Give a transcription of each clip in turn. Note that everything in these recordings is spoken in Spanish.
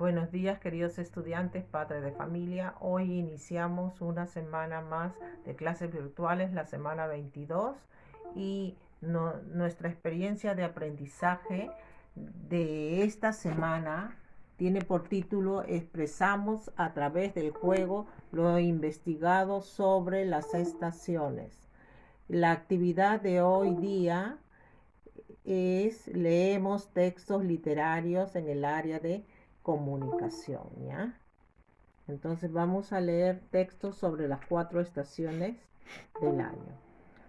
Buenos días, queridos estudiantes, padres de familia. Hoy iniciamos una semana más de clases virtuales, la semana 22, y nuestra experiencia de aprendizaje de esta semana tiene por título Expresamos a través del juego lo investigado sobre las estaciones. La actividad de hoy día es leemos textos literarios en el área de comunicación, ¿ya? Entonces vamos a leer textos sobre las 4 estaciones del año.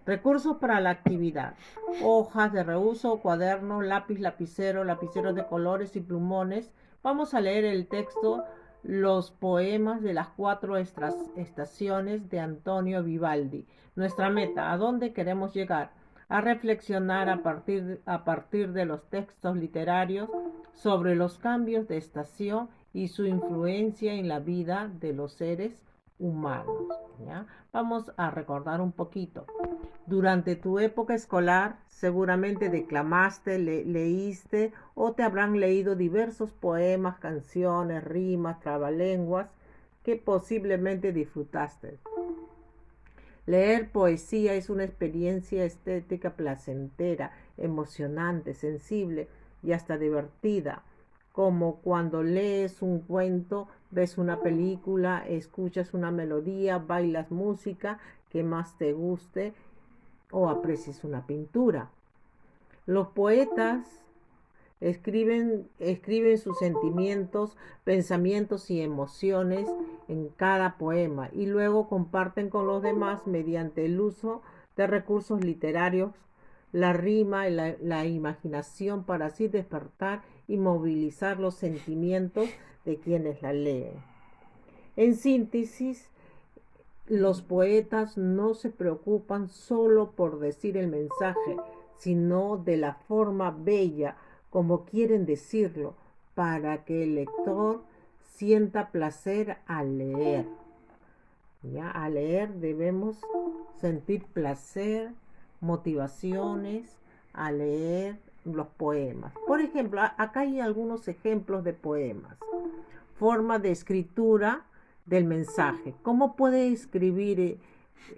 Recursos para la actividad: hojas de reuso, cuadernos, lápiz, lapicero, lapiceros de colores y plumones. Vamos a leer el texto Los poemas de las 4 estaciones de Antonio Vivaldi. Nuestra meta: ¿a dónde queremos llegar? A reflexionar a partir de los textos literarios sobre los cambios de estación y su influencia en la vida de los seres humanos, ¿ya? Vamos a recordar un poquito. Durante tu época escolar, seguramente declamaste, leíste o te habrán leído diversos poemas, canciones, rimas, trabalenguas que posiblemente disfrutaste. Leer poesía es una experiencia estética placentera, emocionante, sensible y hasta divertida, como cuando lees un cuento, ves una película, escuchas una melodía, bailas música que más te guste o aprecies una pintura. Los poetas escriben sus sentimientos, pensamientos y emociones en cada poema y luego comparten con los demás mediante el uso de recursos literarios, la rima y la imaginación para así despertar y movilizar los sentimientos de quienes la leen. En síntesis, los poetas no se preocupan solo por decir el mensaje, sino de la forma bella como quieren decirlo, para que el lector sienta placer al leer. ¿Ya? Al leer debemos sentir placer, motivaciones, al leer los poemas. Por ejemplo, acá hay algunos ejemplos de poemas. Forma de escritura del mensaje. ¿Cómo puede escribir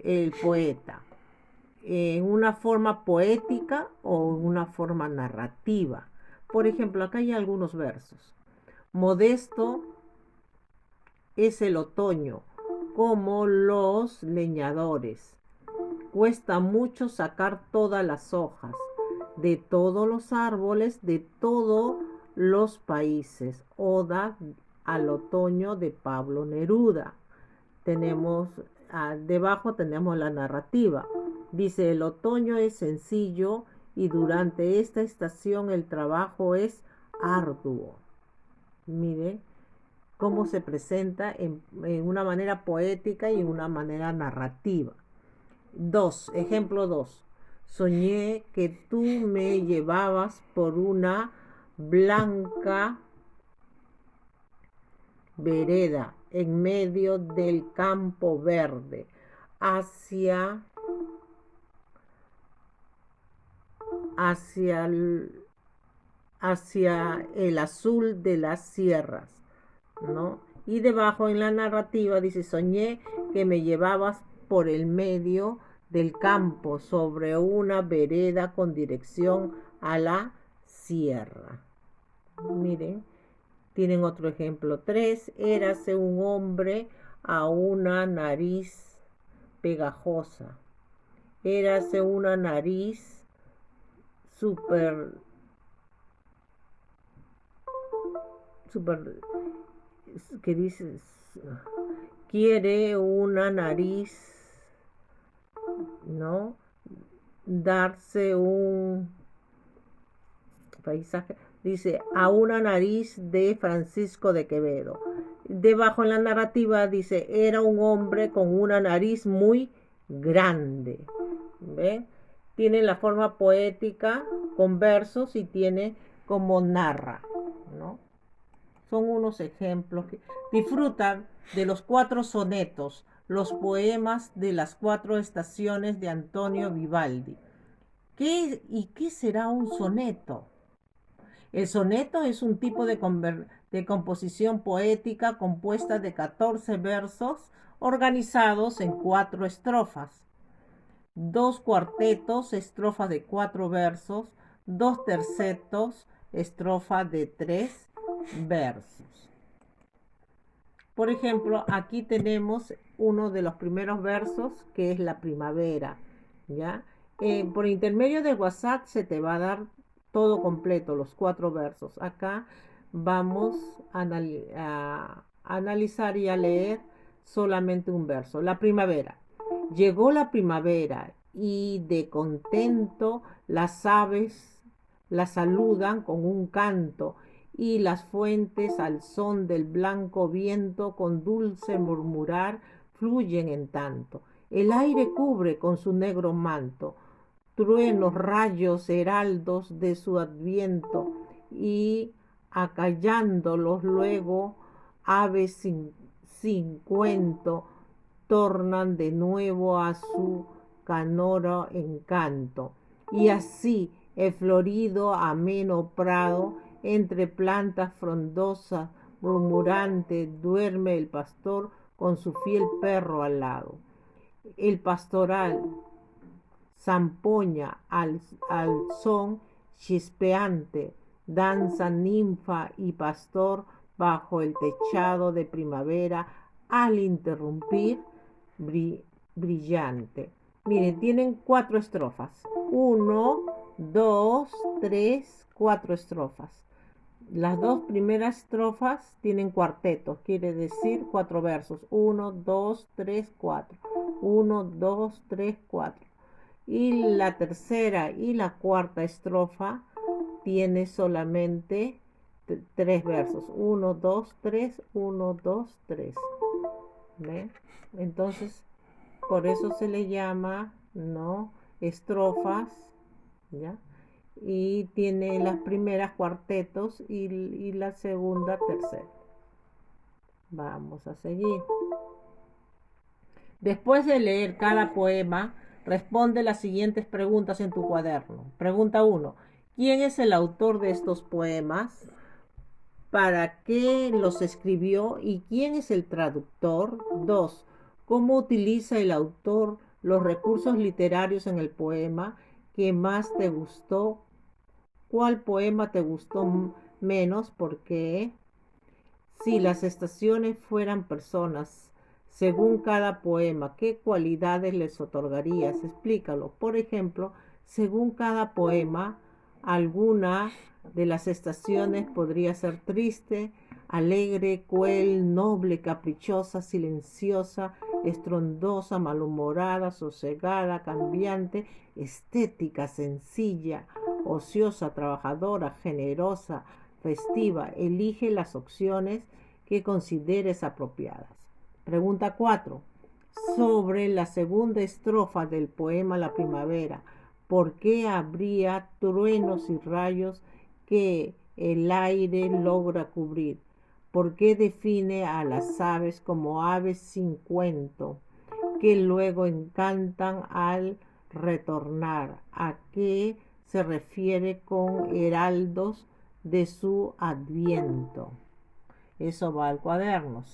el poeta? ¿En una forma poética o en una forma narrativa? Por ejemplo, acá hay algunos versos. Modesto es el otoño, como los leñadores. Cuesta mucho sacar todas las hojas de todos los árboles de todos los países. Oda al otoño de Pablo Neruda. Tenemos debajo tenemos la narrativa. Dice: el otoño es sencillo y durante esta estación el trabajo es arduo. Mire cómo se presenta en una manera poética y en una manera narrativa. Ejemplo 2. Soñé que tú me llevabas por una blanca vereda en medio del campo verde hacia hacia el, hacia el azul de las sierras, ¿no? Y debajo en la narrativa dice: soñé que me llevabas por el medio del campo sobre una vereda con dirección a la sierra. Miren, tienen otro ejemplo. 3. Érase un hombre a una nariz pegajosa. Érase una nariz super que dices, quiere una nariz, ¿no? Darse un paisaje, dice, a una nariz de Francisco de Quevedo. Debajo en la narrativa dice: era un hombre con una nariz muy grande. ¿Ven? Tiene la forma poética con versos y tiene como narra, ¿no? Son unos ejemplos. Disfrutan de los 4 sonetos, los poemas de las 4 estaciones de Antonio Vivaldi. ¿Qué será un soneto? El soneto es un tipo de composición poética compuesta de 14 versos organizados en 4 estrofas, 2 cuartetos, estrofas de 4 versos, 2 tercetos, estrofas de 3 versos. Por ejemplo, aquí tenemos uno de los primeros versos, que es la primavera, ¿ya? Por intermedio de WhatsApp se te va a dar todo completo, los 4 versos. Acá vamos a analizar y a leer solamente un verso. La primavera. Llegó la primavera y de contento las aves la saludan con un canto y las fuentes al son del blanco viento con dulce murmurar fluyen en tanto. El aire cubre con su negro manto, truenos, rayos, heraldos de su adviento, y acallándolos luego, aves sin cuento, tornan de nuevo a su canoro encanto. Y así, el florido ameno prado, entre plantas frondosas, murmurante, duerme el pastor con su fiel perro al lado. El pastoral zampoña al son chispeante, danza ninfa y pastor bajo el techado de primavera al interrumpir brillante. Miren, tienen 4 estrofas. 1, 2, 3, 4 estrofas. Las 2 primeras estrofas tienen cuartetos, quiere decir 4 versos. 1, 2, 3, 4. 1, 2, 3, 4. Y la tercera y la cuarta estrofa tiene solamente 3 versos. 1, 2, 3, 1, 2, 3. ¿Ve? Entonces, por eso se le llama, ¿no?, estrofas, ¿ya? Y tiene las primeras cuartetos y la segunda tercera. Vamos a seguir. Después de leer cada poema, responde las siguientes preguntas en tu cuaderno. Pregunta 1. ¿Quién es el autor de estos poemas? ¿Para qué los escribió y quién es el traductor? 2. ¿Cómo utiliza el autor los recursos literarios en el poema? ¿Qué más te gustó? ¿Cuál poema te gustó menos? ¿Por qué? Si las estaciones fueran personas, según cada poema, ¿qué cualidades les otorgarías? Explícalo. Por ejemplo, según cada poema, alguna de las estaciones podría ser triste, alegre, cruel, noble, caprichosa, silenciosa, estrondosa, malhumorada, sosegada, cambiante, estética, sencilla, ociosa, trabajadora, generosa, festiva. Elige las opciones que consideres apropiadas. Pregunta 4. Sobre la segunda estrofa del poema La primavera, ¿por qué habría truenos y rayos que el aire logra cubrir? ¿Por qué define a las aves como aves sin cuento, que luego encantan al retornar? ¿A qué se refiere con heraldos de su adviento? Eso va al cuaderno,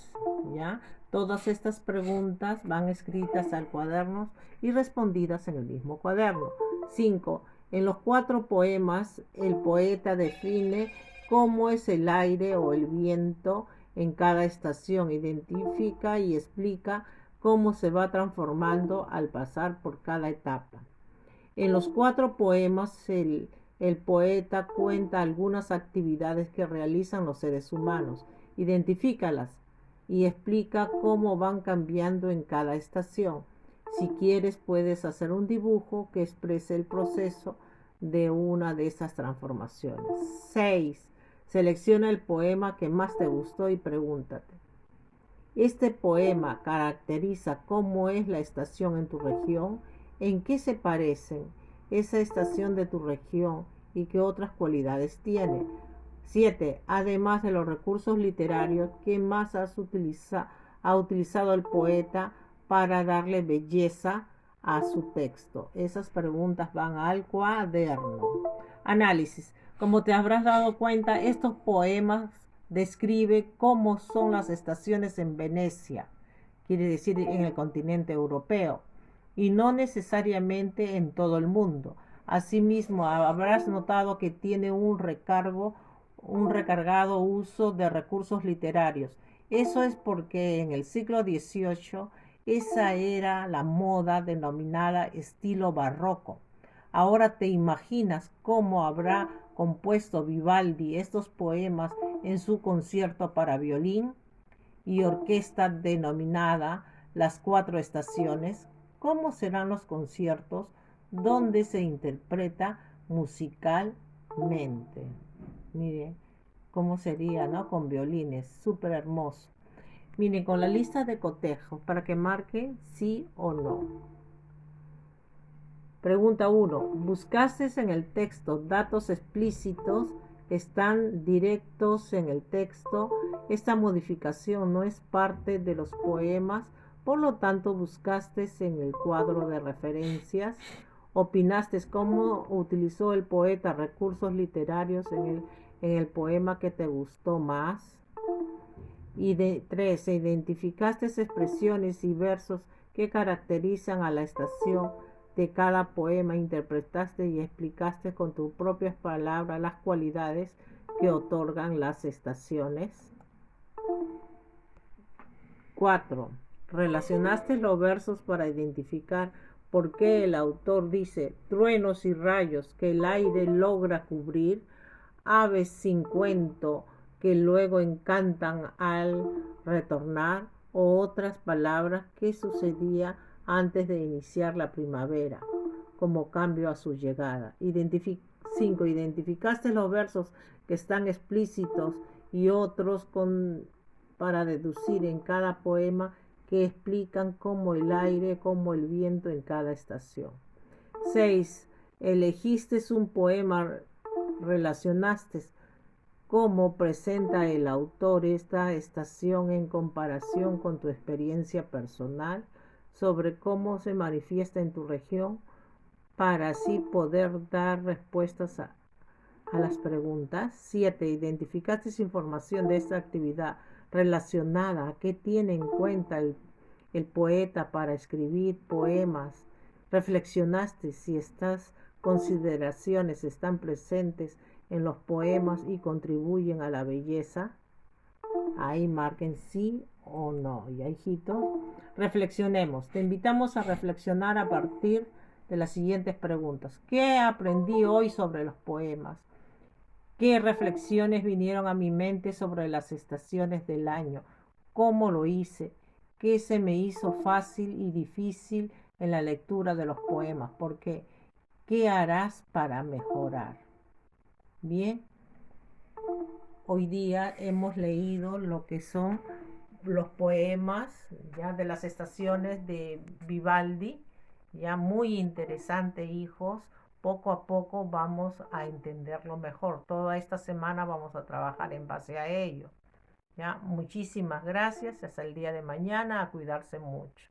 ¿ya? Todas estas preguntas van escritas al cuaderno y respondidas en el mismo cuaderno. 5. En los 4 poemas, el poeta define cómo es el aire o el viento en cada estación, identifica y explica cómo se va transformando al pasar por cada etapa. En los 4 poemas, el poeta cuenta algunas actividades que realizan los seres humanos, identifícalas y explica cómo van cambiando en cada estación. Si quieres, puedes hacer un dibujo que exprese el proceso de una de esas transformaciones. 6. Selecciona el poema que más te gustó y pregúntate: ¿este poema caracteriza cómo es la estación en tu región? ¿En qué se parecen esa estación de tu región y qué otras cualidades tiene? 7. Además de los recursos literarios, ¿qué más ha utilizado el poeta para darle belleza a su texto? Esas preguntas van al cuaderno. Análisis. Como te habrás dado cuenta, estos poemas describen cómo son las estaciones en Venecia, quiere decir en el continente europeo, y no necesariamente en todo el mundo. Asimismo, habrás notado que tiene un recargado uso de recursos literarios. Eso es porque en el siglo XVIII esa era la moda denominada estilo barroco. Ahora te imaginas cómo habrá compuesto Vivaldi estos poemas en su concierto para violín y orquesta denominada Las Cuatro Estaciones. ¿Cómo serán los conciertos donde se interpreta musicalmente? Miren cómo sería, ¿no? Con violines, súper hermoso. Miren, con la lista de cotejos para que marquen sí o no. Pregunta 1. ¿Buscaste en el texto datos explícitos? ¿Están directos en el texto? Esta modificación no es parte de los poemas, por lo tanto buscaste en el cuadro de referencias. ¿Opinaste cómo utilizó el poeta recursos literarios en el poema que te gustó más? Y 3. ¿Identificaste expresiones y versos que caracterizan a la estación de cada poema? Interpretaste y explicaste con tus propias palabras las cualidades que otorgan las estaciones. 4. Relacionaste los versos para identificar por qué el autor dice truenos y rayos que el aire logra cubrir, aves sin cuento que luego encantan al retornar, o otras palabras que sucedía antes de iniciar la primavera, como cambio a su llegada. 5. Identificaste los versos que están explícitos y otros para deducir en cada poema que explican cómo el aire, como el viento en cada estación. 6. Elegiste un poema, relacionaste cómo presenta el autor esta estación en comparación con tu experiencia personal sobre cómo se manifiesta en tu región, para así poder dar respuestas a las preguntas. 7. Identificaste información de esta actividad relacionada a qué tiene en cuenta el poeta para escribir poemas. Reflexionaste si estas consideraciones están presentes en los poemas y contribuyen a la belleza. Ahí marquen sí o no. Y hijitos, reflexionemos. Te invitamos a reflexionar a partir de las siguientes preguntas. ¿Qué aprendí hoy sobre los poemas? ¿Qué reflexiones vinieron a mi mente sobre las estaciones del año? ¿Cómo lo hice? ¿Qué se me hizo fácil y difícil en la lectura de los poemas? Porque, ¿qué harás para mejorar? Bien, hoy día hemos leído lo que son los poemas ya de las estaciones de Vivaldi, ya muy interesante, hijos. Poco a poco vamos a entenderlo mejor. Toda esta semana vamos a trabajar en base a ello. Ya, muchísimas gracias. Hasta el día de mañana. A cuidarse mucho.